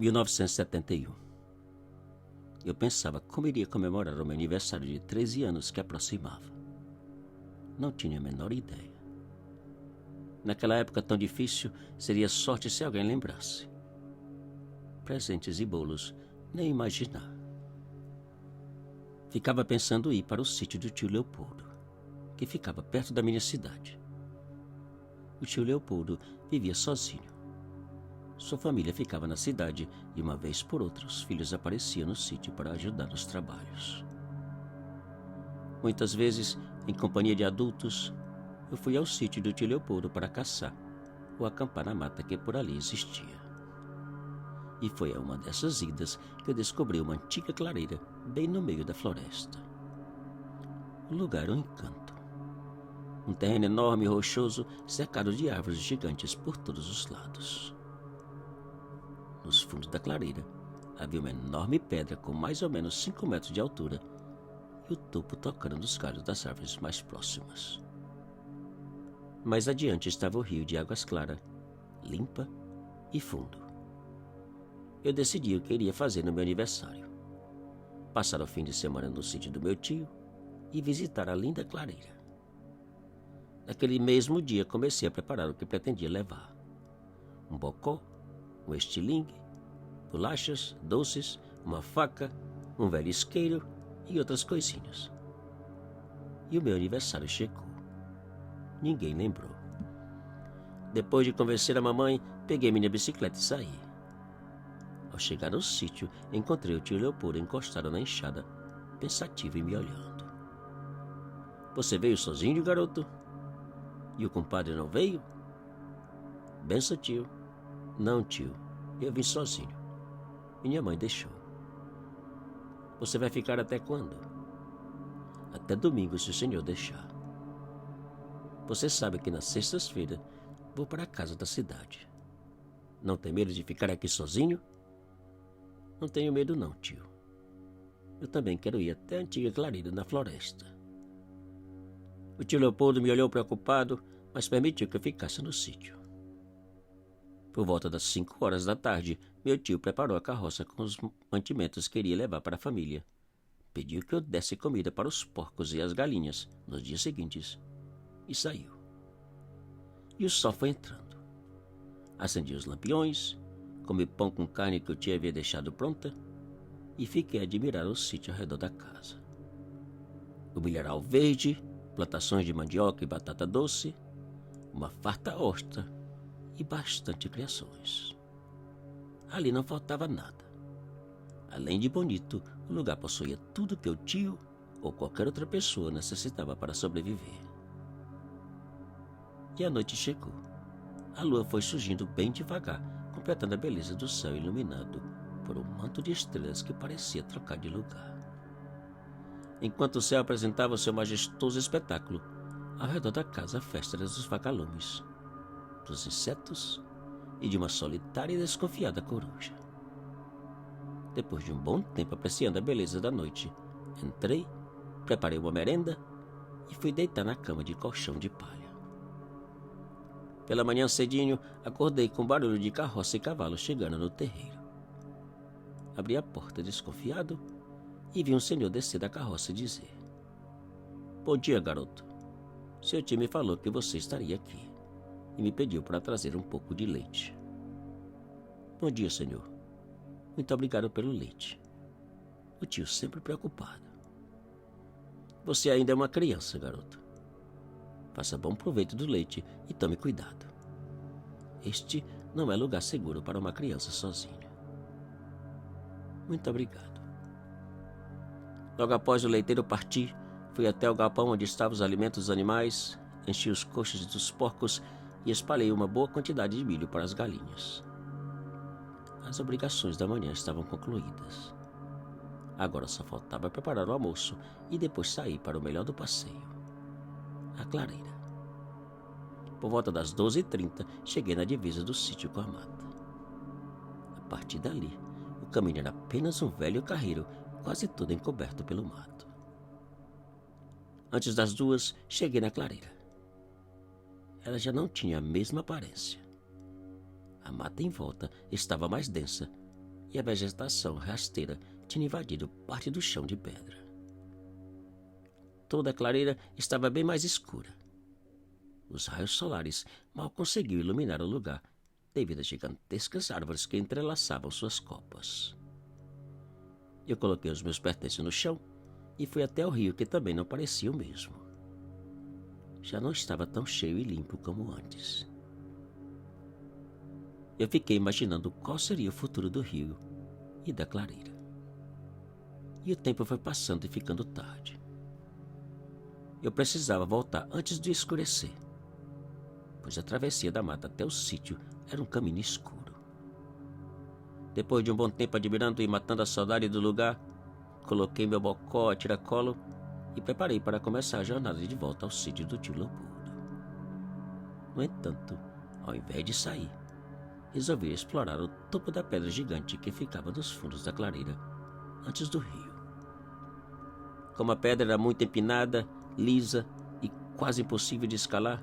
1971. Eu pensava como iria comemorar o meu aniversário de 13 anos que aproximava. Não tinha a menor ideia. Naquela época tão difícil, seria sorte se alguém lembrasse. Presentes e bolos, nem imaginar. Ficava pensando em ir para o sítio do tio Leopoldo, que ficava perto da minha cidade. O tio Leopoldo vivia sozinho. Sua família ficava na cidade e uma vez por outra os filhos apareciam no sítio para ajudar nos trabalhos. Muitas vezes, em companhia de adultos, eu fui ao sítio do tio Leopoldo para caçar ou acampar na mata que por ali existia. E foi a uma dessas idas que eu descobri uma antiga clareira bem no meio da floresta. O lugar era um encanto. Um terreno enorme e rochoso, cercado de árvores gigantes por todos os lados. Nos fundos da clareira havia uma enorme pedra com mais ou menos 5 metros de altura e o topo tocando nos galhos das árvores mais próximas. Mais adiante estava o rio de águas claras, limpa e fundo. Eu decidi o que iria fazer no meu aniversário. Passar o fim de semana no sítio do meu tio e visitar a linda clareira. Naquele mesmo dia comecei a preparar o que pretendia levar. Um bocó, um estilingue, bolachas, doces, uma faca, um velho isqueiro e outras coisinhas. E o meu aniversário chegou. Ninguém lembrou. Depois de convencer a mamãe, peguei minha bicicleta e saí. Ao chegar no sítio, encontrei o tio Leopoldo encostado na enxada, pensativo e me olhando. Você veio sozinho, garoto? E o compadre não veio? Benção, tio. Não, tio. Eu vim sozinho. Minha mãe deixou. Você vai ficar até quando? Até domingo, se o senhor deixar. Você sabe que nas sextas-feiras vou para a casa da cidade. Não tem medo de ficar aqui sozinho? Não tenho medo não, tio. Eu também quero ir até a antiga clareira na floresta. O tio Leopoldo me olhou preocupado, mas permitiu que eu ficasse no sítio. Por volta das 5 horas da tarde, meu tio preparou a carroça com os mantimentos que iria levar para a família. Pediu que eu desse comida para os porcos e as galinhas nos dias seguintes e saiu. E o sol foi entrando. Acendi os lampiões, comi pão com carne que o tio havia deixado pronta e fiquei a admirar o sítio ao redor da casa. O milharal verde, plantações de mandioca e batata doce, uma farta horta e bastante criações. Ali não faltava nada. Além de bonito, o lugar possuía tudo que o tio ou qualquer outra pessoa necessitava para sobreviver. E a noite chegou. A lua foi surgindo bem devagar, completando a beleza do céu iluminado por um manto de estrelas que parecia trocar de lugar. Enquanto o céu apresentava seu majestoso espetáculo, ao redor da casa a festa era dos vagalumes, dos insetos e de uma solitária e desconfiada coruja. Depois de um bom tempo apreciando a beleza da noite, entrei, preparei uma merenda e fui deitar na cama de colchão de palha. Pela manhã cedinho, acordei com barulho de carroça e cavalo chegando no terreiro. Abri a porta desconfiado e vi um senhor descer da carroça e dizer: Bom dia, garoto. Seu tio me falou que você estaria aqui e me pediu para trazer um pouco de leite. Bom dia, senhor. Muito obrigado pelo leite. O tio sempre preocupado. Você ainda é uma criança, garoto. Faça bom proveito do leite e tome cuidado. Este não é lugar seguro para uma criança sozinha. Muito obrigado. Logo após o leiteiro partir, fui até o galpão onde estavam os alimentos dos animais, enchi os coxos dos porcos e espalhei uma boa quantidade de milho para as galinhas. As obrigações da manhã estavam concluídas. Agora só faltava preparar o almoço e depois sair para o melhor do passeio, a clareira. Por volta das 12h30, cheguei na divisa do sítio com a mata. A partir dali, o caminho era apenas um velho carreiro, quase todo encoberto pelo mato. Antes das 2, cheguei na clareira. Ela já não tinha a mesma aparência. A mata em volta estava mais densa e a vegetação rasteira tinha invadido parte do chão de pedra. Toda a clareira estava bem mais escura. Os raios solares mal conseguiam iluminar o lugar devido às gigantescas árvores que entrelaçavam suas copas. Eu coloquei os meus pertences no chão e fui até o rio, que também não parecia o mesmo. Já não estava tão cheio e limpo como antes. Eu fiquei imaginando qual seria o futuro do rio e da clareira. E o tempo foi passando e ficando tarde. Eu precisava voltar antes de escurecer, pois a travessia da mata até o sítio era um caminho escuro. Depois de um bom tempo admirando e matando a saudade do lugar, coloquei meu bocó a tiracolo e preparei para começar a jornada de volta ao sítio do tio Leopoldo. No entanto, ao invés de sair, resolvi explorar o topo da pedra gigante que ficava nos fundos da clareira, antes do rio. Como a pedra era muito empinada, lisa e quase impossível de escalar,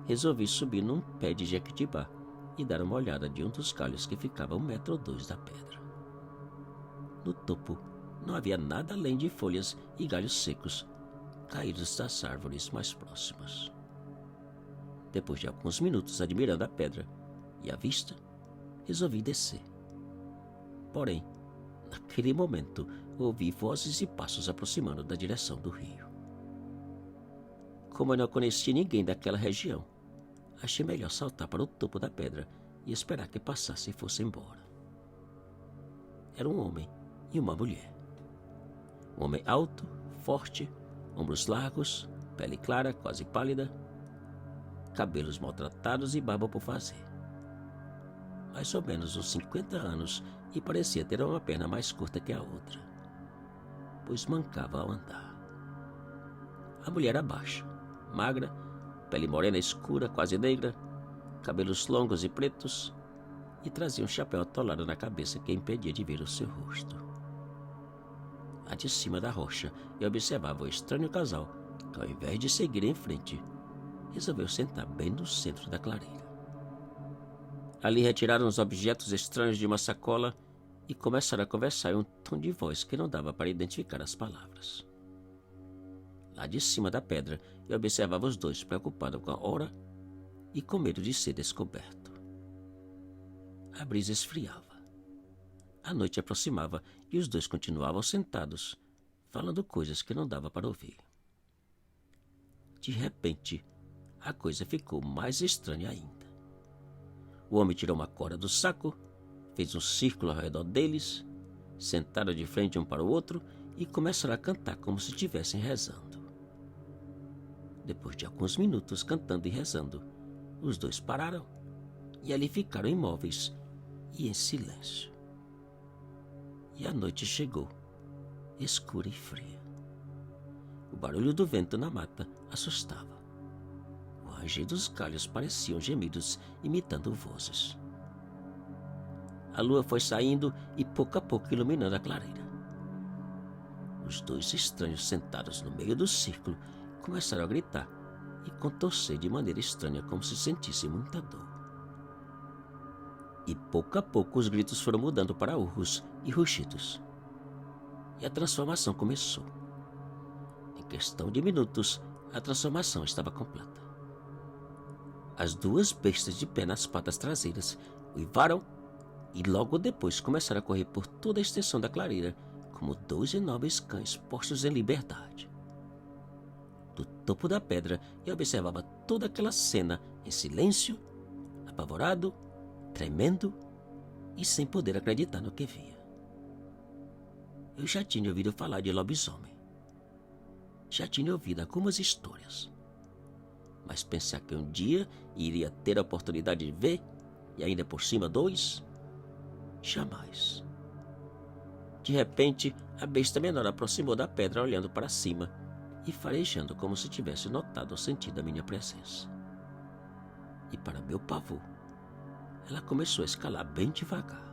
resolvi subir num pé de jequitibá e dar uma olhada de um dos galhos que ficava a 1 metro ou 2 da pedra. No topo não havia nada além de folhas e galhos secos caídos das árvores mais próximas. Depois de alguns minutos admirando a pedra e a vista, resolvi descer. Porém, naquele momento, ouvi vozes e passos aproximando da direção do rio. Como eu não conhecia ninguém daquela região, achei melhor saltar para o topo da pedra e esperar que passasse e fosse embora. Era um homem e uma mulher. Um homem alto, forte, ombros largos, pele clara, quase pálida, cabelos maltratados e barba por fazer. Mais ou menos uns 50 anos e parecia ter uma perna mais curta que a outra, pois mancava ao andar. A mulher era baixa, magra, pele morena escura, quase negra, cabelos longos e pretos, e trazia um chapéu atolado na cabeça que impedia de ver o seu rosto. Lá de cima da rocha, eu observava o estranho casal que, ao invés de seguir em frente, resolveu sentar bem no centro da clareira. Ali retiraram os objetos estranhos de uma sacola e começaram a conversar em um tom de voz que não dava para identificar as palavras. Lá de cima da pedra, eu observava os dois preocupados com a hora e com medo de ser descoberto. A brisa esfriava. A noite aproximava e os dois continuavam sentados, falando coisas que não dava para ouvir. De repente, a coisa ficou mais estranha ainda. O homem tirou uma corda do saco, fez um círculo ao redor deles, sentaram de frente um para o outro e começaram a cantar como se estivessem rezando. Depois de alguns minutos cantando e rezando, os dois pararam e ali ficaram imóveis e em silêncio. E a noite chegou, escura e fria. O barulho do vento na mata assustava. O ranger dos galhos pareciam gemidos imitando vozes. A lua foi saindo e pouco a pouco iluminando a clareira. Os dois estranhos sentados no meio do círculo começaram a gritar e contorcer de maneira estranha, como se sentissem muita dor. E pouco a pouco os gritos foram mudando para urros e rugidos. E a transformação começou. Em questão de minutos, a transformação estava completa. As duas bestas de pé nas patas traseiras uivaram e logo depois começaram a correr por toda a extensão da clareira como 2 enormes cães postos em liberdade. Do topo da pedra eu observava toda aquela cena em silêncio, apavorado, tremendo e sem poder acreditar no que via. Eu já tinha ouvido falar de lobisomem. Já tinha ouvido algumas histórias. Mas pensar que um dia iria ter a oportunidade de ver, e ainda por cima 2, jamais. De repente, a besta menor aproximou da pedra olhando para cima e farejando como se tivesse notado ou sentido a minha presença. E para meu pavor, ela começou a escalar bem devagar.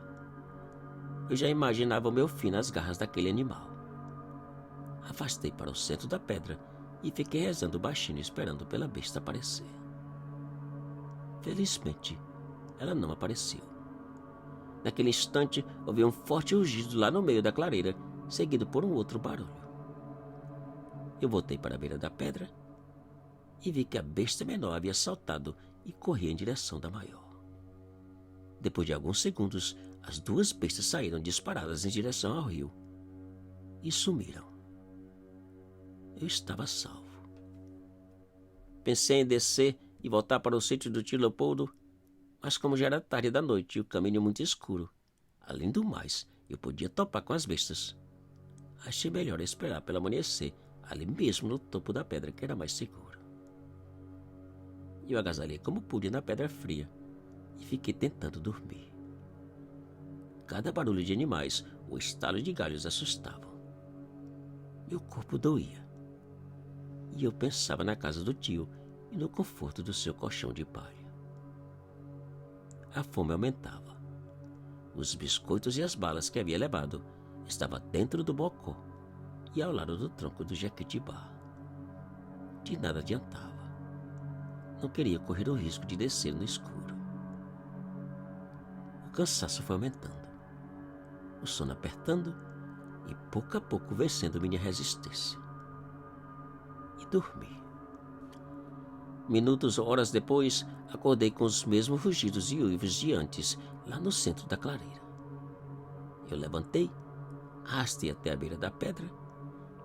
Eu já imaginava o meu fim nas garras daquele animal. Afastei para o centro da pedra e fiquei rezando baixinho esperando pela besta aparecer. Felizmente, ela não apareceu. Naquele instante, ouvi um forte rugido lá no meio da clareira, seguido por um outro barulho. Eu voltei para a beira da pedra e vi que a besta menor havia saltado e corria em direção da maior. Depois de alguns segundos, as duas bestas saíram disparadas em direção ao rio e sumiram. Eu estava salvo. Pensei em descer e voltar para o sítio do tio Leopoldo, mas como já era tarde da noite e o caminho muito escuro, além do mais, eu podia topar com as bestas. Achei melhor esperar pelo amanhecer, ali mesmo no topo da pedra, que era mais seguro. Eu agasalhei como pude na pedra fria e fiquei tentando dormir. Cada barulho de animais ou estalo de galhos assustavam. Meu corpo doía. E eu pensava na casa do tio e no conforto do seu colchão de palha. A fome aumentava. Os biscoitos e as balas que havia levado estavam dentro do bocó e ao lado do tronco do jequitibá. De nada adiantava. Não queria correr o risco de descer no escuro. O cansaço foi aumentando, o sono apertando e pouco a pouco vencendo minha resistência. E dormi. Minutos ou horas depois, acordei com os mesmos rugidos e uivos de antes, lá no centro da clareira. Eu levantei, arrastei até a beira da pedra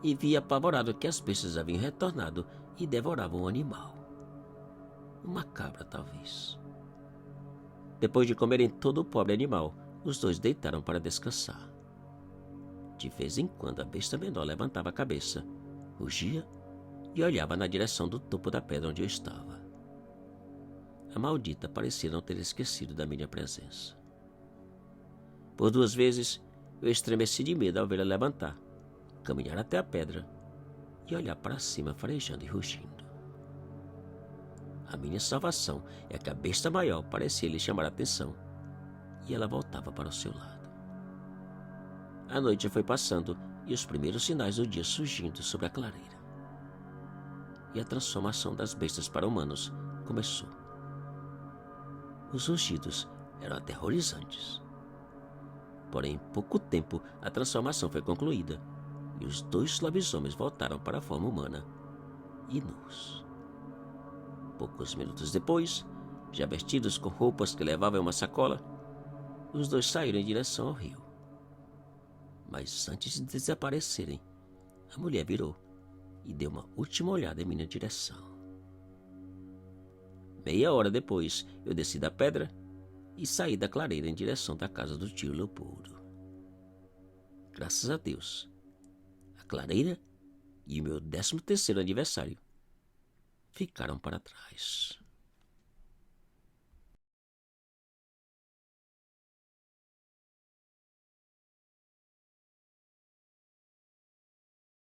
e vi apavorado que as bestas haviam retornado e devoravam o animal. Uma cabra, talvez. Depois de comerem todo o pobre animal, os dois deitaram para descansar. De vez em quando a besta menor levantava a cabeça, rugia e olhava na direção do topo da pedra onde eu estava. A maldita parecia não ter esquecido da minha presença. Por 2 vezes, eu estremeci de medo ao vê-la levantar, caminhar até a pedra e olhar para cima farejando e rugindo. A minha salvação é que a besta maior parecia lhe chamar a atenção e ela voltava para o seu lado. A noite foi passando e os primeiros sinais do dia surgindo sobre a clareira. E a transformação das bestas para humanos começou. Os rugidos eram aterrorizantes. Porém, em pouco tempo, a transformação foi concluída e os 2 lobisomens voltaram para a forma humana e nus. Poucos minutos depois, já vestidos com roupas que levavam em uma sacola, os 2 saíram em direção ao rio. Mas antes de desaparecerem, a mulher virou e deu uma última olhada em minha direção. Meia hora depois, eu desci da pedra e saí da clareira em direção da casa do tio Leopoldo. Graças a Deus, a clareira e o meu 13º aniversário ficaram para trás.